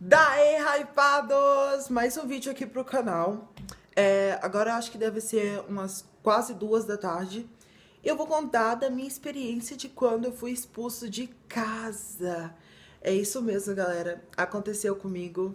Daí, hypados! Mais um vídeo aqui pro canal. Agora eu acho que deve ser umas quase 2 da tarde. Eu vou contar da minha experiência de quando eu fui expulso de casa. É isso mesmo, galera. Aconteceu comigo.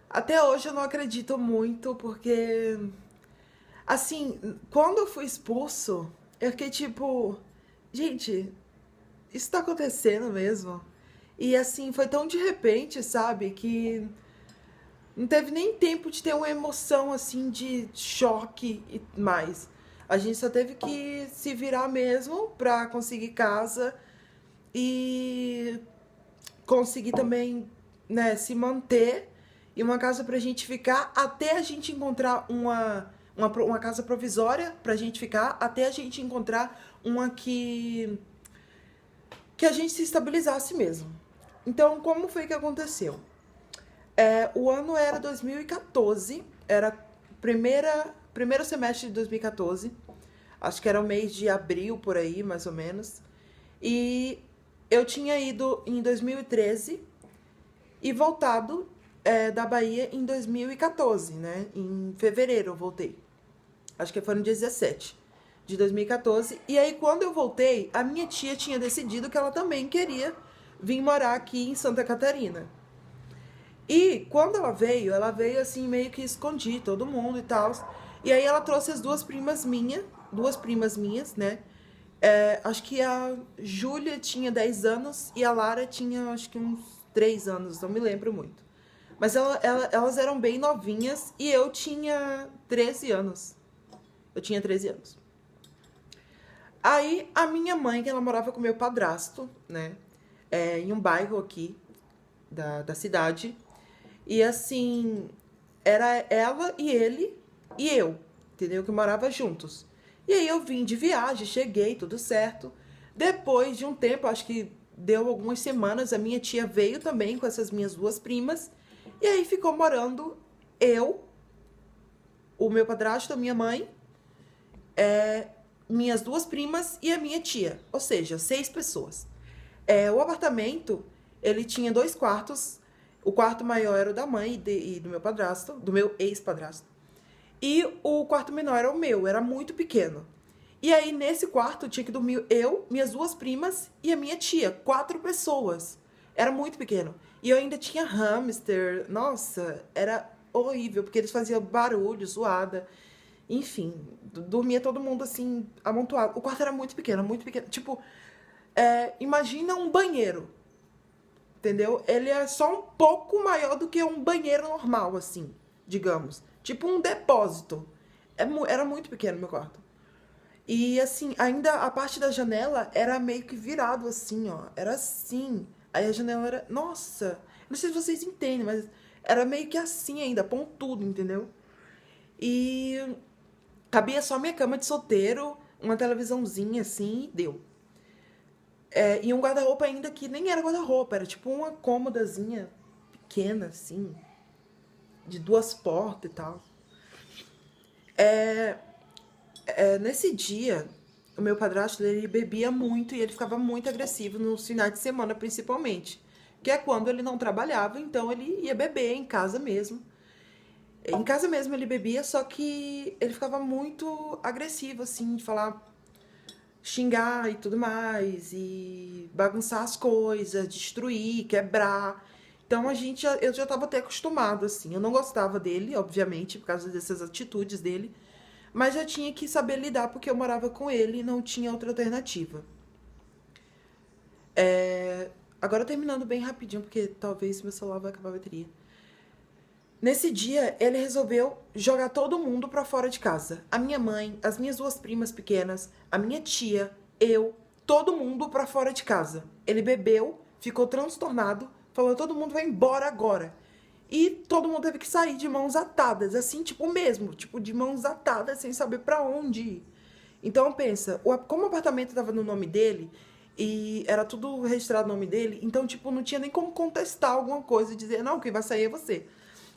Até hoje eu não acredito muito, porque... Assim, quando eu fui expulso, eu fiquei tipo... Gente, isso tá acontecendo mesmo? E assim, foi tão de repente, sabe? Que não teve nem tempo de ter uma emoção assim de choque e mais. A gente só teve que se virar mesmo pra conseguir casa e conseguir também, né, se manter e uma casa pra gente ficar até a gente encontrar uma casa provisória pra gente ficar, até a gente encontrar uma que a gente se estabilizasse mesmo. Então, como foi que aconteceu? O ano era 2014, era primeiro semestre de 2014, acho que era o mês de abril, por aí, mais ou menos. E eu tinha ido em 2013 e voltado da Bahia em 2014, né? Em fevereiro eu voltei. Acho que foi no dia 17 de 2014. E aí, quando eu voltei, a minha tia tinha decidido que ela também queria vir morar aqui em Santa Catarina. E quando ela veio assim, meio que escondi todo mundo e tal. E aí ela trouxe as duas primas minhas, né? Acho que a Júlia tinha 10 anos e a Lara tinha, acho que uns 3 anos, não me lembro muito. Mas elas eram bem novinhas e eu tinha 13 anos. Eu tinha 13 anos. Aí a minha mãe, que ela morava com meu padrasto, né? Em um bairro aqui da cidade. E assim, era ela e ele e eu, entendeu? Que morava juntos. E aí eu vim de viagem, cheguei, tudo certo. Depois de um tempo, acho que deu algumas semanas, a minha tia veio também com essas minhas duas primas. E aí ficou morando eu, o meu padrasto, a minha mãe, minhas duas primas e a minha tia. Ou seja, 6 pessoas. O apartamento, ele tinha 2 quartos. O quarto maior era o da mãe e do meu padrasto, do meu ex-padrasto. E o quarto menor era o meu, era muito pequeno. E aí, nesse quarto, tinha que dormir eu, minhas duas primas e a minha tia. 4 pessoas. Era muito pequeno. E eu ainda tinha hamster. Nossa, era horrível, porque eles faziam barulho, zoada. Enfim, dormia todo mundo assim, amontoado. O quarto era muito pequeno, muito pequeno. Tipo, imagina um banheiro, entendeu? Ele é só um pouco maior do que um banheiro normal, assim, digamos. Tipo um depósito. Era muito pequeno meu quarto. E assim, ainda a parte da janela era meio que virado assim, ó. Era assim. Aí a janela era. Nossa! Não sei se vocês entendem, mas era meio que assim ainda, pontudo, entendeu? E cabia só minha cama de solteiro, uma televisãozinha assim, e deu. E um guarda-roupa ainda que nem era guarda-roupa, era tipo uma cômodazinha pequena, assim, de 2 portas e tal. Nesse dia, o meu padrasto ele bebia muito e ele ficava muito agressivo nos finais de semana, principalmente. Que é quando ele não trabalhava, então ele ia beber em casa mesmo. Em casa mesmo ele bebia, só que ele ficava muito agressivo, assim, de falar, xingar e tudo mais, e bagunçar as coisas, destruir, quebrar. Então eu já tava até acostumado, assim. Eu não gostava dele, obviamente, por causa dessas atitudes dele, mas eu tinha que saber lidar porque eu morava com ele e não tinha outra alternativa. Agora terminando bem rapidinho, porque talvez meu celular vai acabar a bateria. Nesse dia, ele resolveu jogar todo mundo pra fora de casa. A minha mãe, as minhas duas primas pequenas, a minha tia, eu, todo mundo pra fora de casa. Ele bebeu, ficou transtornado, falou: todo mundo vai embora agora. E todo mundo teve que sair de mãos atadas, assim, tipo mesmo, tipo de mãos atadas, sem saber pra onde ir. Então pensa, como o apartamento tava no nome dele e era tudo registrado no nome dele, então tipo não tinha nem como contestar alguma coisa e dizer: não, quem vai sair é você.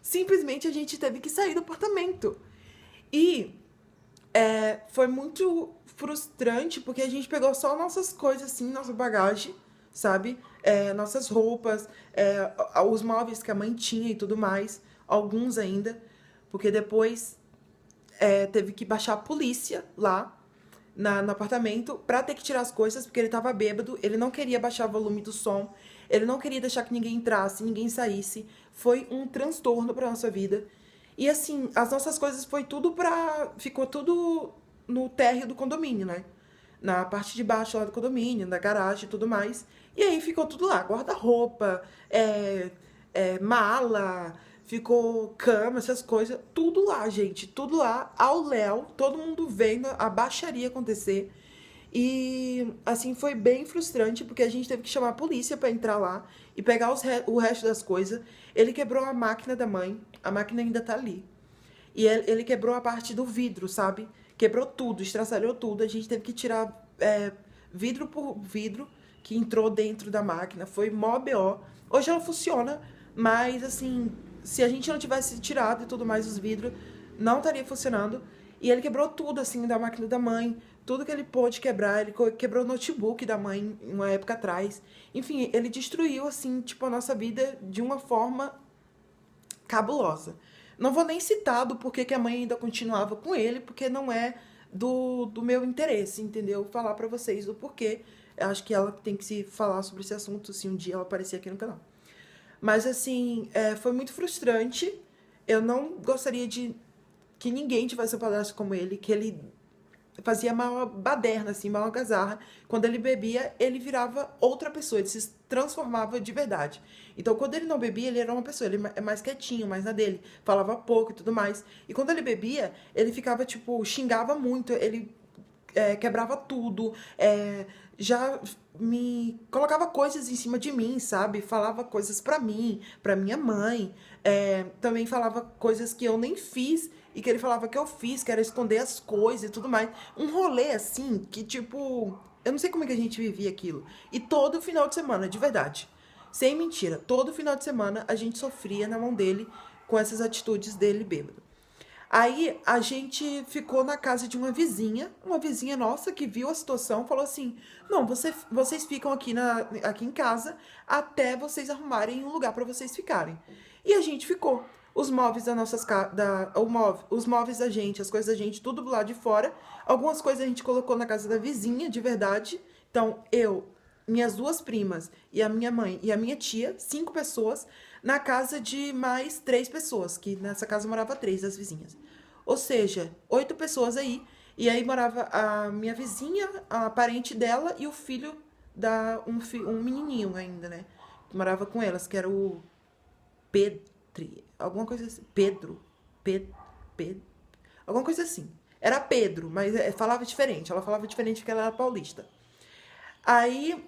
Simplesmente a gente teve que sair do apartamento. E foi muito frustrante porque a gente pegou só nossas coisas assim, nossa bagagem, sabe? Nossas roupas, os móveis que a mãe tinha e tudo mais, alguns ainda, porque depois teve que baixar a polícia lá no apartamento pra ter que tirar as coisas, porque ele tava bêbado, ele não queria baixar o volume do som, ele não queria deixar que ninguém entrasse, ninguém saísse. Foi um transtorno pra nossa vida. E assim, as nossas coisas ficou tudo no térreo do condomínio, né? Na parte de baixo lá do condomínio, na garagem e tudo mais. E aí ficou tudo lá, guarda-roupa, mala, ficou cama, essas coisas, tudo lá, gente, tudo lá, ao léu, todo mundo vendo a baixaria acontecer. E assim foi bem frustrante, porque a gente teve que chamar a polícia pra entrar lá e pegar o resto das coisas. Ele quebrou a máquina da mãe, a máquina ainda tá ali. E ele quebrou a parte do vidro, sabe? Quebrou tudo, estraçalhou tudo. A gente teve que tirar vidro por vidro que entrou dentro da máquina. Foi mó BO. Hoje ela funciona, mas assim, se a gente não tivesse tirado e tudo mais os vidros, não estaria funcionando. E ele quebrou tudo, assim, da máquina da mãe. Tudo que ele pôde quebrar. Ele quebrou o notebook da mãe uma época atrás. Enfim, ele destruiu, assim, tipo, a nossa vida de uma forma cabulosa. Não vou nem citar do porquê que a mãe ainda continuava com ele, porque não é do meu interesse, entendeu? Falar pra vocês do porquê. Eu acho que ela tem que se falar sobre esse assunto se um dia ela aparecer aqui no canal. Mas, assim, foi muito frustrante. Eu não gostaria de que ninguém tivesse um padrasto como ele, que ele fazia uma baderna, assim, uma algazarra. Quando ele bebia, ele virava outra pessoa, ele se transformava de verdade. Então, quando ele não bebia, ele era uma pessoa, ele é mais quietinho, mais na dele, falava pouco e tudo mais. E quando ele bebia, ele ficava, tipo, xingava muito, ele quebrava tudo, já me colocava coisas em cima de mim, sabe? Falava coisas pra minha mãe, também falava coisas que eu nem fiz e que ele falava que eu fiz, que era esconder as coisas e tudo mais. Um rolê assim que, tipo, eu não sei como é que a gente vivia aquilo. E todo final de semana, de verdade, sem mentira, todo final de semana a gente sofria na mão dele com essas atitudes dele bêbado. Aí a gente ficou na casa de uma vizinha nossa que viu a situação, falou assim: não, vocês ficam aqui em casa até vocês arrumarem um lugar para vocês ficarem. E a gente ficou. Os móveis das nossas os móveis da gente, as coisas da gente, tudo do lado de fora. Algumas coisas a gente colocou na casa da vizinha, de verdade. Então, minhas duas primas e a minha mãe e a minha tia, 5 pessoas, na casa de mais 3 pessoas, que nessa casa morava 3 das vizinhas. Ou seja, 8 pessoas aí. E aí morava a minha vizinha, a parente dela e o filho um menininho ainda, né? Que morava com elas, que era o Pedri, alguma coisa assim. Pedro, alguma coisa assim. Era Pedro, mas falava diferente. Ela falava diferente porque ela era paulista. Aí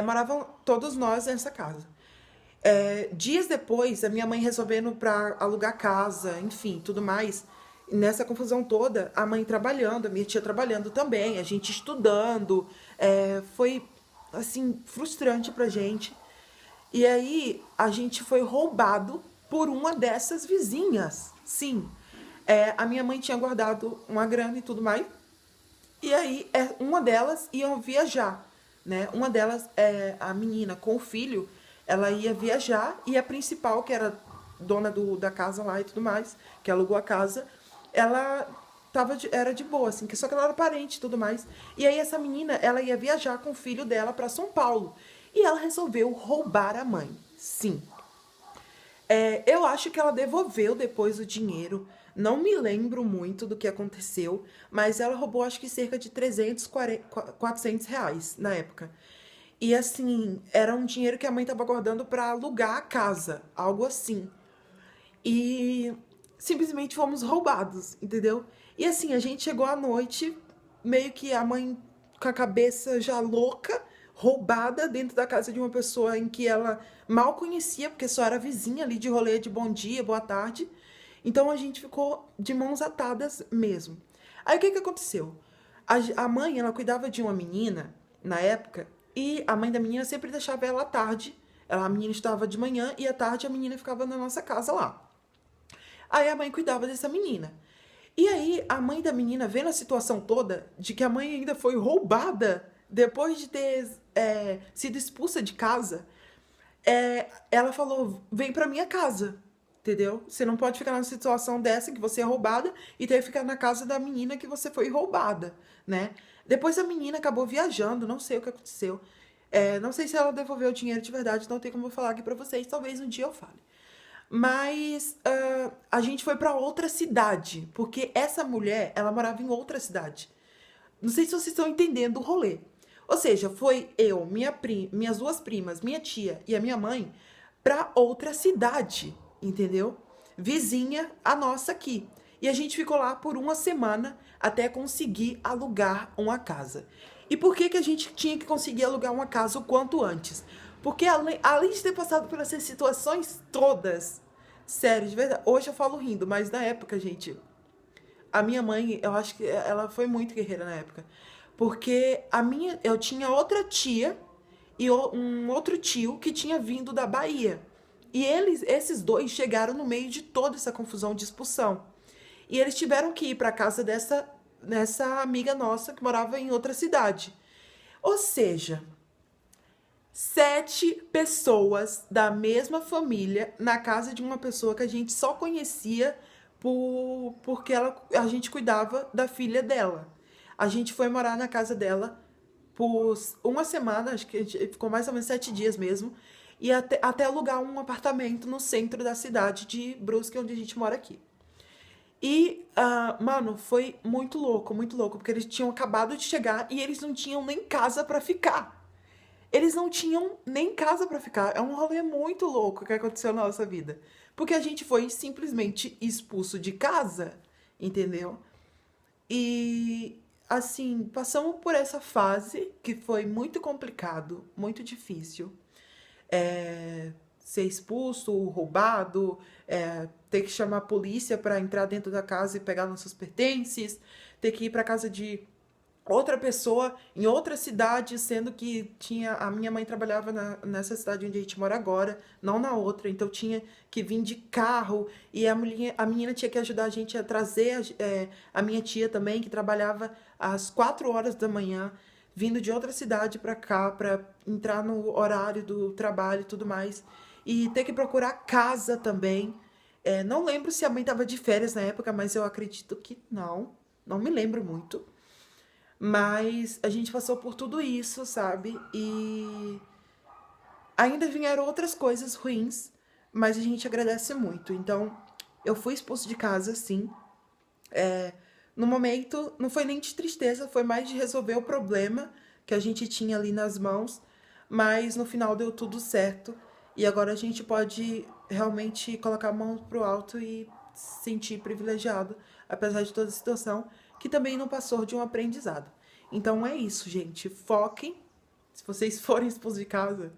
moravam todos nós nessa casa. Dias depois, a minha mãe resolvendo pra alugar casa, enfim, tudo mais. E nessa confusão toda, a mãe trabalhando, a minha tia trabalhando também, a gente estudando. Foi, assim, frustrante pra gente. E aí, a gente foi roubado por uma dessas vizinhas. Sim. A minha mãe tinha guardado uma grana e tudo mais. E aí, uma delas ia viajar, né? Uma delas, a menina com o filho, ela ia viajar e a principal, que era dona da casa lá e tudo mais, que alugou a casa, ela era de boa, assim, só que ela era parente e tudo mais. E aí essa menina, ela ia viajar com o filho dela para São Paulo. E ela resolveu roubar a mãe. Sim. Eu acho que ela devolveu depois o dinheiro. Não me lembro muito do que aconteceu, mas ela roubou acho que cerca de 300, 400 reais na época. E assim, era um dinheiro que a mãe estava guardando para alugar a casa, algo assim. E simplesmente fomos roubados, entendeu? E assim, a gente chegou à noite, meio que a mãe com a cabeça já louca, roubada dentro da casa de uma pessoa em que ela mal conhecia, porque só era vizinha ali de rolê de bom dia, boa tarde. Então a gente ficou de mãos atadas mesmo. Aí o que aconteceu? A mãe, ela cuidava de uma menina na época, e a mãe da menina sempre deixava ela à tarde. A menina estava de manhã e à tarde a menina ficava na nossa casa lá. Aí a mãe cuidava dessa menina. E aí a mãe da menina, vendo a situação toda, de que a mãe ainda foi roubada depois de ter sido expulsa de casa, ela falou, vem pra minha casa, entendeu? Você não pode ficar numa situação dessa que você é roubada e ter que ficar na casa da menina que você foi roubada, né? Depois a menina acabou viajando, não sei o que aconteceu. Não sei se ela devolveu o dinheiro de verdade, não tem como eu falar aqui pra vocês, talvez um dia eu fale. Mas a gente foi pra outra cidade, porque essa mulher, ela morava em outra cidade. Não sei se vocês estão entendendo o rolê. Ou seja, foi eu, minhas duas primas, minha tia e a minha mãe pra outra cidade, entendeu? Vizinha a nossa aqui. E a gente ficou lá por uma semana até conseguir alugar uma casa. E por que que a gente tinha que conseguir alugar uma casa o quanto antes? Porque além de ter passado por essas situações todas, sério, de verdade, hoje eu falo rindo, mas na época, gente, a minha mãe, eu acho que ela foi muito guerreira na época. Porque eu tinha outra tia e um outro tio que tinha vindo da Bahia. E esses dois chegaram no meio de toda essa confusão de expulsão. E eles tiveram que ir para casa dessa amiga nossa que morava em outra cidade. Ou seja, 7 pessoas da mesma família na casa de uma pessoa que a gente só conhecia porque a gente cuidava da filha dela. A gente foi morar na casa dela por uma semana, acho que a gente ficou mais ou menos 7 dias mesmo, e até alugar um apartamento no centro da cidade de Brusque, onde a gente mora aqui. E, mano, foi muito louco, porque eles tinham acabado de chegar e eles não tinham nem casa pra ficar. Eles não tinham nem casa pra ficar. É um rolê muito louco que aconteceu na nossa vida. Porque a gente foi simplesmente expulso de casa, entendeu? E, assim, passamos por essa fase que foi muito complicado, muito difícil. Ser expulso, roubado, ter que chamar a polícia pra entrar dentro da casa e pegar nossos pertences, ter que ir pra casa de outra pessoa em outra cidade, sendo que a minha mãe trabalhava nessa cidade onde a gente mora agora, não na outra, então tinha que vir de carro e a menina tinha que ajudar a gente a trazer a minha tia também, que trabalhava às 4 horas da manhã, vindo de outra cidade pra cá, pra entrar no horário do trabalho e tudo mais, e ter que procurar casa também. Não lembro se a mãe tava de férias na época, mas eu acredito que não me lembro muito. Mas a gente passou por tudo isso, sabe? E ainda vieram outras coisas ruins, mas a gente agradece muito. Então, eu fui expulso de casa, sim. No momento, não foi nem de tristeza, foi mais de resolver o problema que a gente tinha ali nas mãos, mas no final deu tudo certo. E agora a gente pode realmente colocar a mão pro alto e se sentir privilegiado, apesar de toda a situação, que também não passou de um aprendizado. Então é isso, gente. Foquem. Se vocês forem expulsos de casa,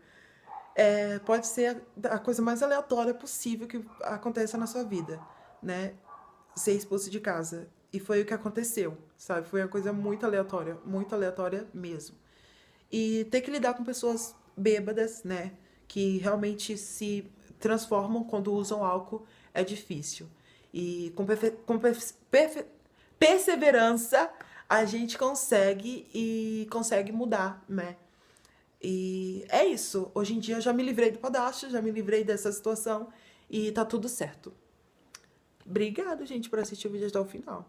pode ser a coisa mais aleatória possível que aconteça na sua vida, né? Ser expulso de casa. E foi o que aconteceu, sabe? Foi uma coisa muito aleatória mesmo. E ter que lidar com pessoas bêbadas, né? Que realmente se transformam quando usam álcool é difícil. E com perseverança a gente consegue mudar, né? E é isso. Hoje em dia eu já me livrei do padrasto, já me livrei dessa situação e tá tudo certo. Obrigada, gente, por assistir o vídeo até o final.